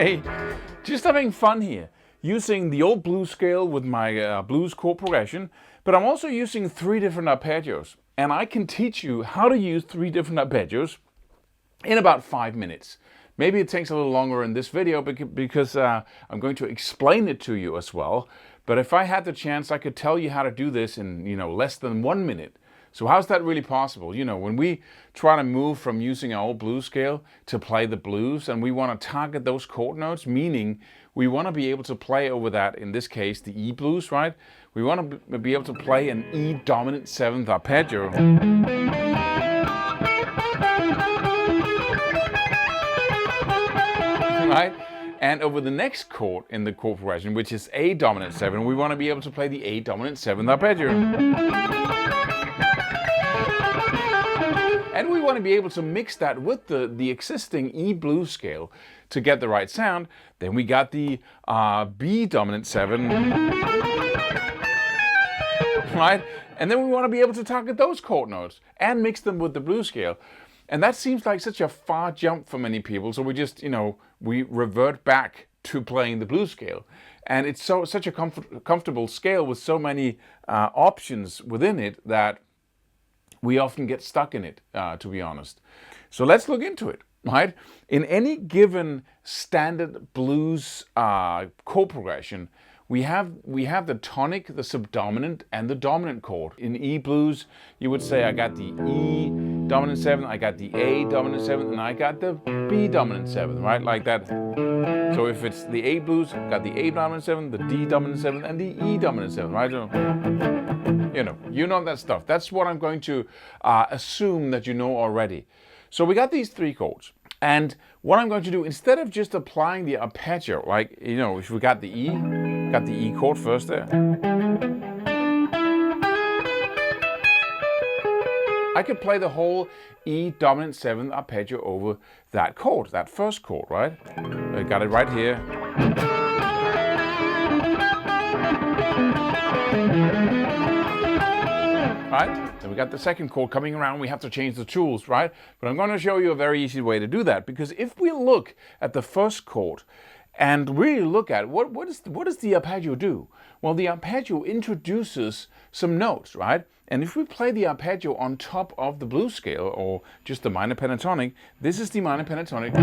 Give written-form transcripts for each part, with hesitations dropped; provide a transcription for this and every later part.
Hey, just having fun here, using the old blues scale with my blues chord progression, but I'm also using 3 different arpeggios, and I can teach you how to use 3 different arpeggios in about 5 minutes. Maybe it takes a little longer in this video because I'm going to explain it to you as well, but if I had the chance, I could tell you how to do this in, less than 1 minute. So how's that really possible? When we try to move from using our old blues scale to play the blues, and we want to target those chord notes, meaning we want to be able to play over that, in this case, the E blues, right? We want to be able to play an E dominant 7th arpeggio. Right? And over the next chord in the chord progression, which is A dominant 7, we want to be able to play the A dominant 7th arpeggio. And we want to be able to mix that with the existing E blues scale to get the right sound. Then we got the B dominant 7, right? And then we want to be able to target those chord notes and mix them with the blues scale. And that seems like such a far jump for many people. So we just, we revert back to playing the blues scale. And it's such a comfortable scale with so many options within it that we often get stuck in it, to be honest. So let's look into it, right? In any given standard blues chord progression, we have the tonic, the subdominant, and the dominant chord. In E blues, you would say I got the E dominant 7, I got the A dominant 7, and I got the B dominant 7, right? Like that. So if it's the A blues, I got the A dominant 7, the D dominant 7, and the E dominant 7, right? You know that stuff. That's what I'm going to assume that you know already. So we got these 3 chords. And what I'm going to do, instead of just applying the arpeggio, like, if we got the E chord first there. I could play the whole E dominant 7th arpeggio over that chord, that first chord, right? I got it right here. Right? Then we got the second chord coming around, we have to change the tools, right? But I'm going to show you a very easy way to do that, because if we look at the first chord and really look at what does the arpeggio do? Well, the arpeggio introduces some notes, right? And if we play the arpeggio on top of the blues scale, or just the minor pentatonic, this is the minor pentatonic.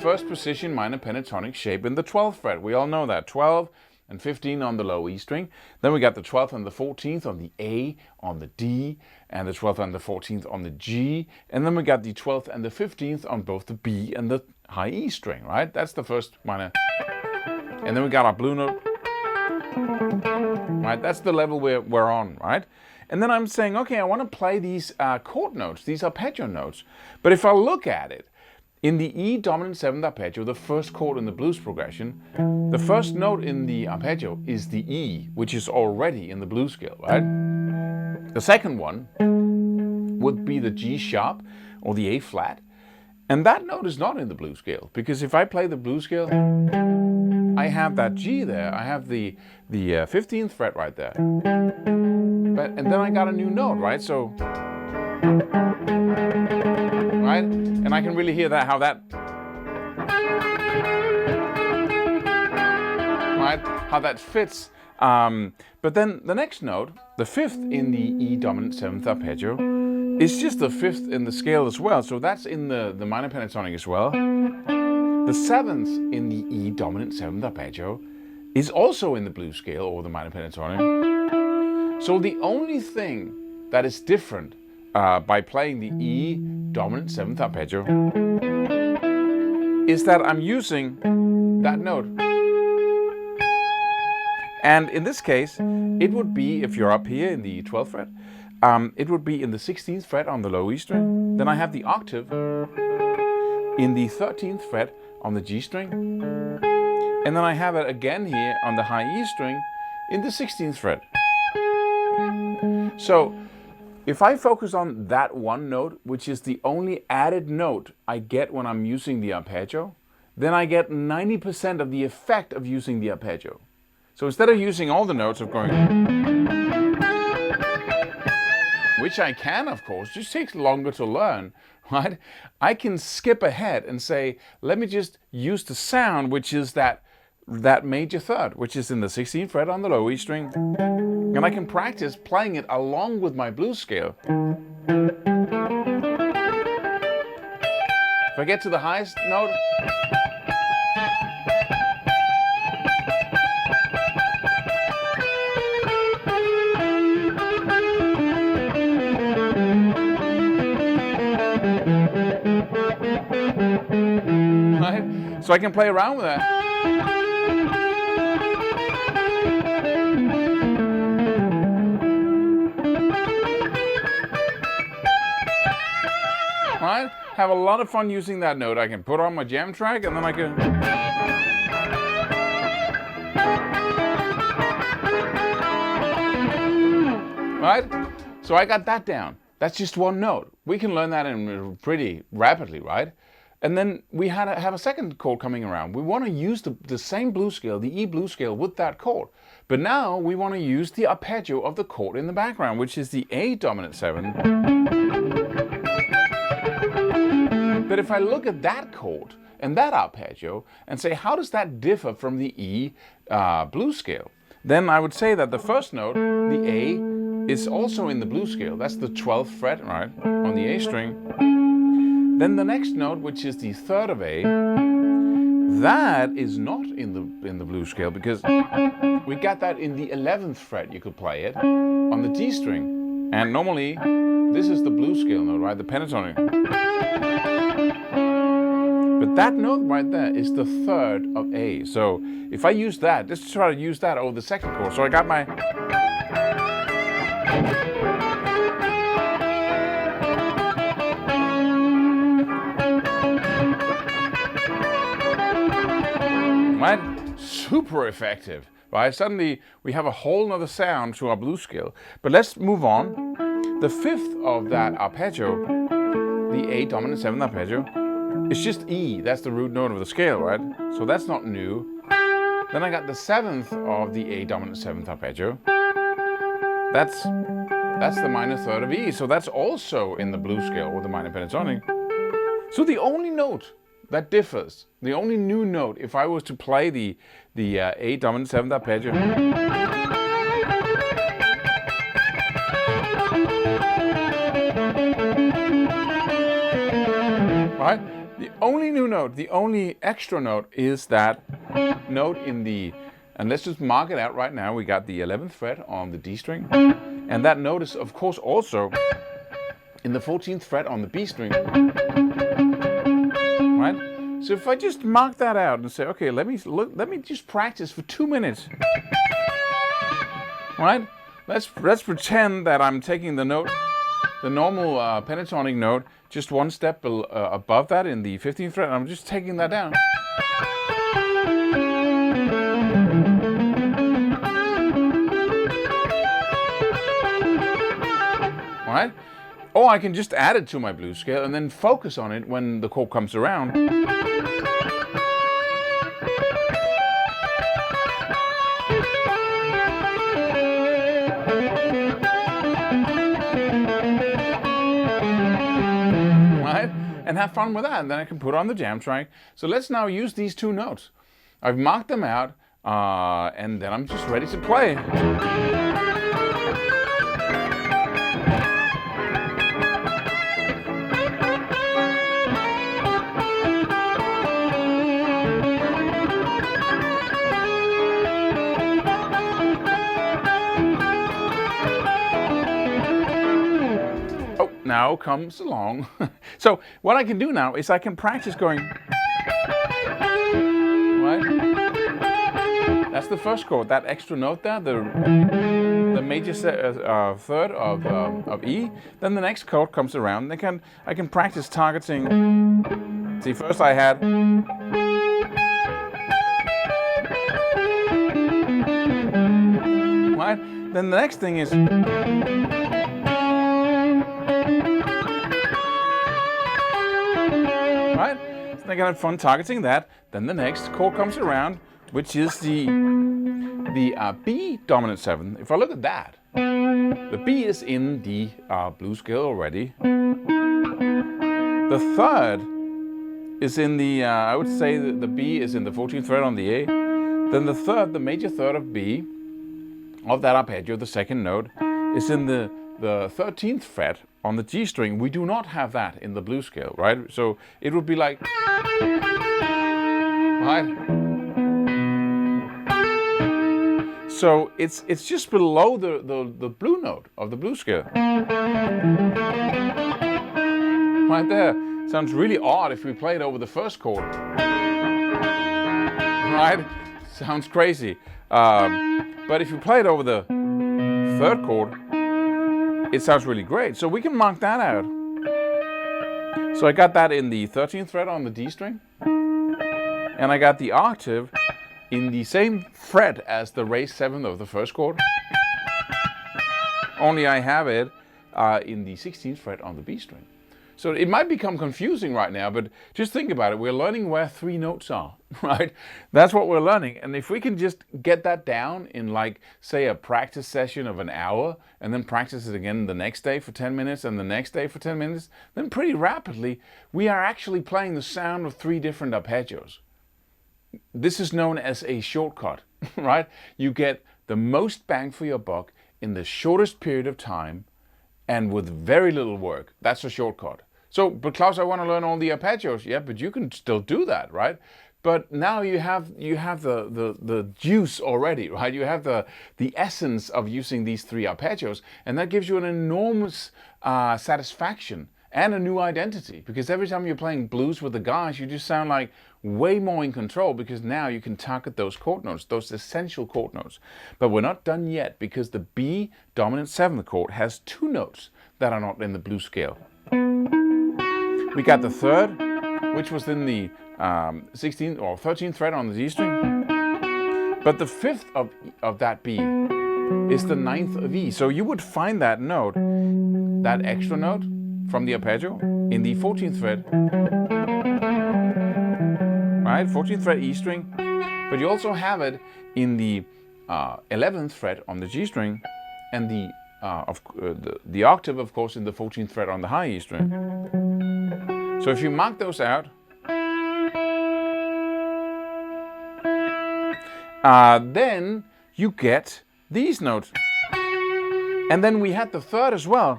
First position minor pentatonic shape in the 12th fret. We all know that. 12 and 15 on the low E string. Then we got the 12th and the 14th on the A, on the D, and the 12th and the 14th on the G. And then we got the 12th and the 15th on both the B and the high E string, right? That's the first minor. And then we got our blue note. Right? That's the level we're on, right? And then I'm saying, okay, I want to play these chord notes, these arpeggio notes. But if I look at it, in the E dominant 7th arpeggio, the first chord in the blues progression, the first note in the arpeggio is the E, which is already in the blues scale, right? The second one would be the G sharp or the A flat, and that note is not in the blues scale, because if I play the blues scale, I have that G there, I have the 15th fret right there, and then I got a new note, right? So, right? And I can really hear that, how that fits. But then the next note, the 5th in the E dominant 7th arpeggio, is just the 5th in the scale as well. So that's in the minor pentatonic as well. The 7th in the E dominant 7th arpeggio is also in the blues scale or the minor pentatonic. So the only thing that is different by playing the E dominant 7th arpeggio is that I'm using that note. And in this case, it would be, if you're up here in the 12th fret, it would be in the 16th fret on the low E string. Then I have the octave in the 13th fret on the G string. And then I have it again here on the high E string in the 16th fret. So if I focus on that one note, which is the only added note I get when I'm using the arpeggio, then I get 90% of the effect of using the arpeggio. So instead of using all the notes of going, which I can, of course, just takes longer to learn, right? I can skip ahead and say, let me just use the sound, which is that major third, which is in the 16th fret on the low E string. And I can practice playing it along with my blues scale. If I get to the highest note, right? So I can play around with that. Right? Have a lot of fun using that note. I can put on my jam track and then I can... Right? So I got that down. That's just one note. We can learn that in pretty rapidly, right? And then we have a second chord coming around. We want to use the same blues scale, the E blues scale, with that chord. But now we want to use the arpeggio of the chord in the background, which is the A dominant 7. But if I look at that chord and that arpeggio and say, how does that differ from the E blues scale? Then I would say that the first note, the A, is also in the blues scale. That's the 12th fret, right, on the A string. Then the next note, which is the third of A, that is not in the blues scale because we got that in the 11th fret. You could play it on the D string. And normally, this is the blues scale note, right, the pentatonic. But that note right there is the third of A. So if I use that, just try to use that over the second chord. So I got my... Right? Super effective, right? Suddenly we have a whole nother sound to our blues scale. But let's move on. The fifth of that arpeggio, the A dominant 7th arpeggio, it's just E. That's the root note of the scale, right? So that's not new. Then I got the 7th of the A dominant 7th arpeggio. That's the minor third of E. So that's also in the blues scale with the minor pentatonic. So the only note that differs, the only new note, if I was to play the A dominant 7th arpeggio, right? The only new note, the only extra note is that note in the, and let's just mark it out right now. We got the 11th fret on the D string, and that note is of course also in the 14th fret on the B string. Right? So if I just mark that out and say, okay, let me just practice for 2 minutes. Right? Let's pretend that I'm taking the note, the normal pentatonic note, just one step above that in the 15th fret, and I'm just taking that down. Right? Or I can just add it to my blues scale and then focus on it when the chord comes around. Right? And have fun with that, and then I can put on the jam track. So let's now use these two notes. I've marked them out, and then I'm just ready to play. Now comes along. So what I can do now is I can practice going. Right? That's the first chord, that extra note there, the major third of E. Then the next chord comes around. I can practice targeting. See, first I had. Right? Then the next thing is. Right? So I can have fun targeting that. Then the next chord comes around, which is the B dominant 7. If I look at that, the B is in the blues scale already. The third is in the, I would say that the B is in the 14th fret on the A. Then the third, the major third of B, of that arpeggio, the second note, is in the 13th fret on the G string. We do not have that in the blues scale, right? So it would be like, right? So it's just below the blue note of the blues scale. Right there. Sounds really odd if we play it over the first chord. Right? Sounds crazy. But if you play it over the third chord, it sounds really great. So we can mark that out. So I got that in the 13th fret on the D string. And I got the octave in the same fret as the raised 7th of the first chord. Only I have it in the 16th fret on the B string. So it might become confusing right now, but just think about it. We're learning where 3 notes are, right? That's what we're learning. And if we can just get that down in, like, say, a practice session of an hour, and then practice it again the next day for 10 minutes and the next day for 10 minutes, then pretty rapidly we are actually playing the sound of 3 different arpeggios. This is known as a shortcut, right? You get the most bang for your buck in the shortest period of time and with very little work. That's a shortcut. So, but Claus, I want to learn all the arpeggios. Yeah, but you can still do that, right? But now you have the juice already, right? You have the essence of using these 3 arpeggios, and that gives you an enormous satisfaction and a new identity, because every time you're playing blues with the guys, you just sound like way more in control, because now you can target those chord notes, those essential chord notes. But we're not done yet, because the B dominant 7th chord has 2 notes that are not in the blues scale. We got the third, which was in the 16th or 13th fret on the D string. But the 5th of that B is the 9th of E. So you would find that note, that extra note from the arpeggio, in the 14th fret. Right, 14th fret E string. But you also have it in the 11th fret on the G string, and the octave, of course, in the 14th fret on the high E string. So if you mark those out, then you get these notes. And then we had the third as well.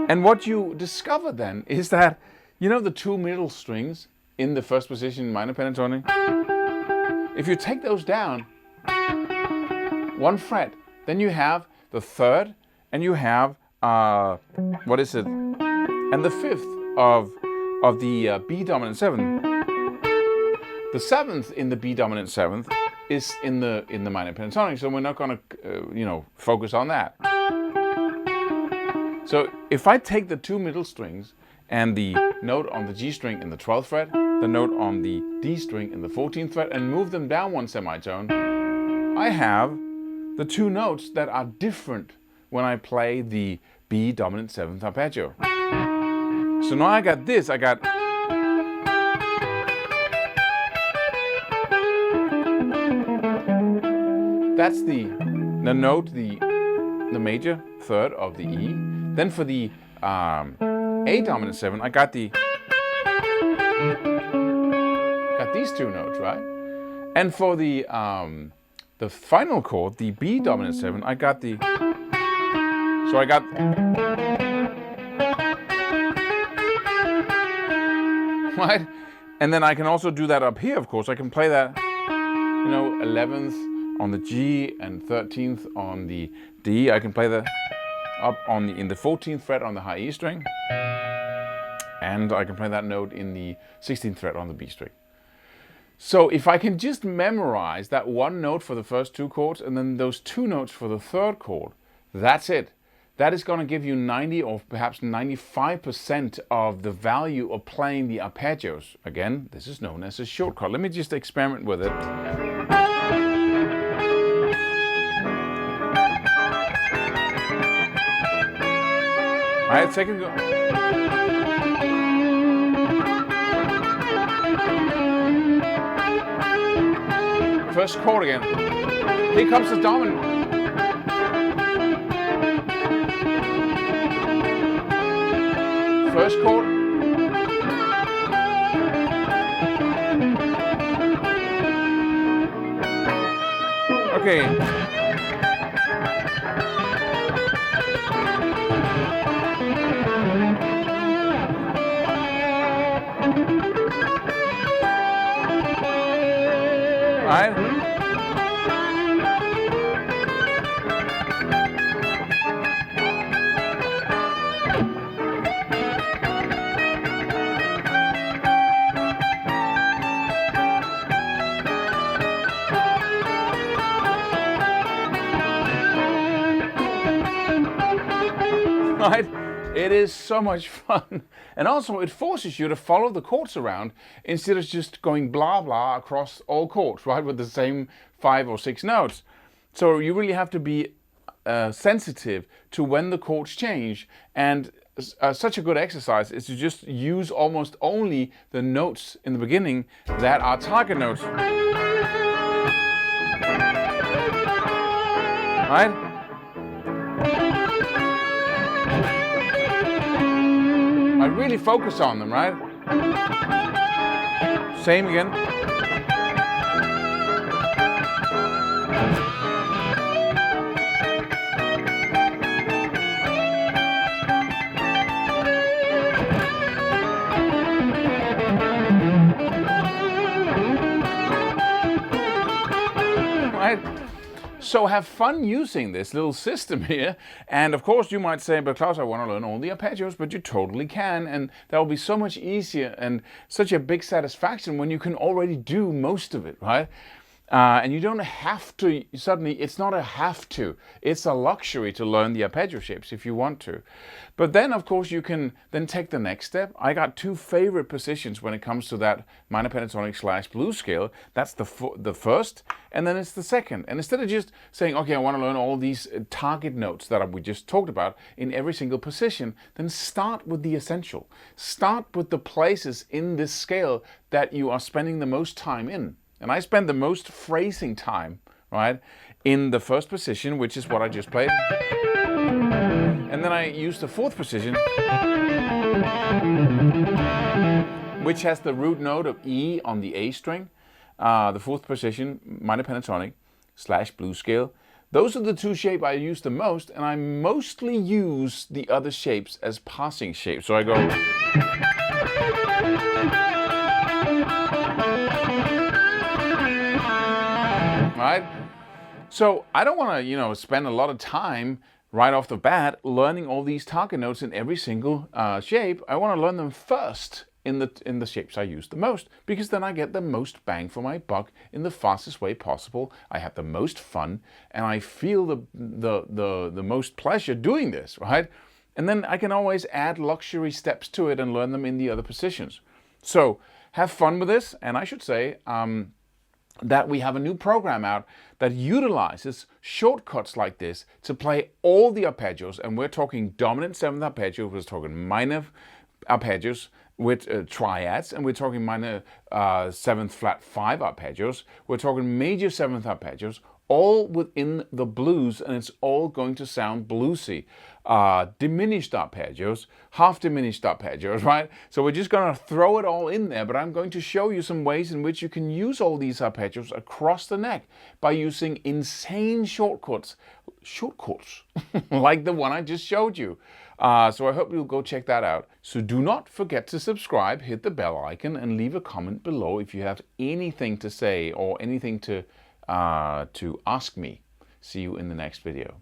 And what you discover then is that, you know, the 2 middle strings in the first position minor pentatonic? If you take those down 1 fret, then you have the third, and you have, what is it? And the 5th of the B dominant 7th. The 7th in the B dominant 7th is in the minor pentatonic, so we're not going to, focus on that. So if I take the 2 middle strings and the note on the G string in the 12th fret, the note on the D string in the 14th fret, and move them down 1 semitone, I have the 2 notes that are different when I play the B dominant 7th arpeggio. So now I got this, that's the note, the major third of the E. Then for the A dominant 7, I got these 2 notes, right? And for the final chord, the B dominant 7, I got right? And then I can also do that up here, of course. I can play that, 11th on the G and 13th on the D. I can play that up in the 14th fret on the high E string. And I can play that note in the 16th fret on the B string. So if I can just memorize that 1 note for the first 2 chords, and then those 2 notes for the third chord, that's it. That is going to give you 90 or perhaps 95% of the value of playing the arpeggios. Again, this is known as a shortcut. Let me just experiment with it. All right, second go. First chord again. Here comes the dominant. first chord. Okay. Right? Right? It is so much fun. And also it forces you to follow the chords around instead of just going blah blah across all chords, right? With the same 5 or 6 notes. So you really have to be sensitive to when the chords change. And such a good exercise is to just use almost only the notes in the beginning that are target notes. Right? I really focus on them, right? Same again. Right? So have fun using this little system here. And of course you might say, but Claus, I want to learn all the arpeggios, but you totally can. And that will be so much easier and such a big satisfaction when you can already do most of it, right? And you don't have to, suddenly, it's not a have to, it's a luxury to learn the arpeggio shapes if you want to. But then, of course, you can then take the next step. I got 2 favorite positions when it comes to that minor pentatonic / blues scale. That's the first, and then it's the second. And instead of just saying, okay, I want to learn all these target notes that we just talked about in every single position, then start with the essential. Start with the places in this scale that you are spending the most time in. And I spend the most phrasing time, right, in the first position, which is what I just played. And then I use the 4th position, which has the root note of E on the A string. The 4th position, minor pentatonic / blues scale. Those are the 2 shapes I use the most, and I mostly use the other shapes as passing shapes. So I go... Right? So I don't want to, spend a lot of time right off the bat learning all these target notes in every single shape. I want to learn them first in the shapes I use the most, because then I get the most bang for my buck in the fastest way possible. I have the most fun, and I feel the most pleasure doing this, right? And then I can always add luxury steps to it and learn them in the other positions. So have fun with this, and I should say that we have a new program out that utilizes shortcuts like this to play all the arpeggios, and we're talking dominant 7th arpeggio, we're talking minor arpeggios with triads, and we're talking minor 7th flat 5 arpeggios, we're talking major 7th arpeggios, all within the blues, and it's all going to sound bluesy. Diminished arpeggios, half diminished arpeggios, right? So we're just going to throw it all in there, but I'm going to show you some ways in which you can use all these arpeggios across the neck by using insane shortcuts like the one I just showed you. So I hope you'll go check that out. So do not forget to subscribe, hit the bell icon, and leave a comment below if you have anything to say or anything to ask me. See you in the next video.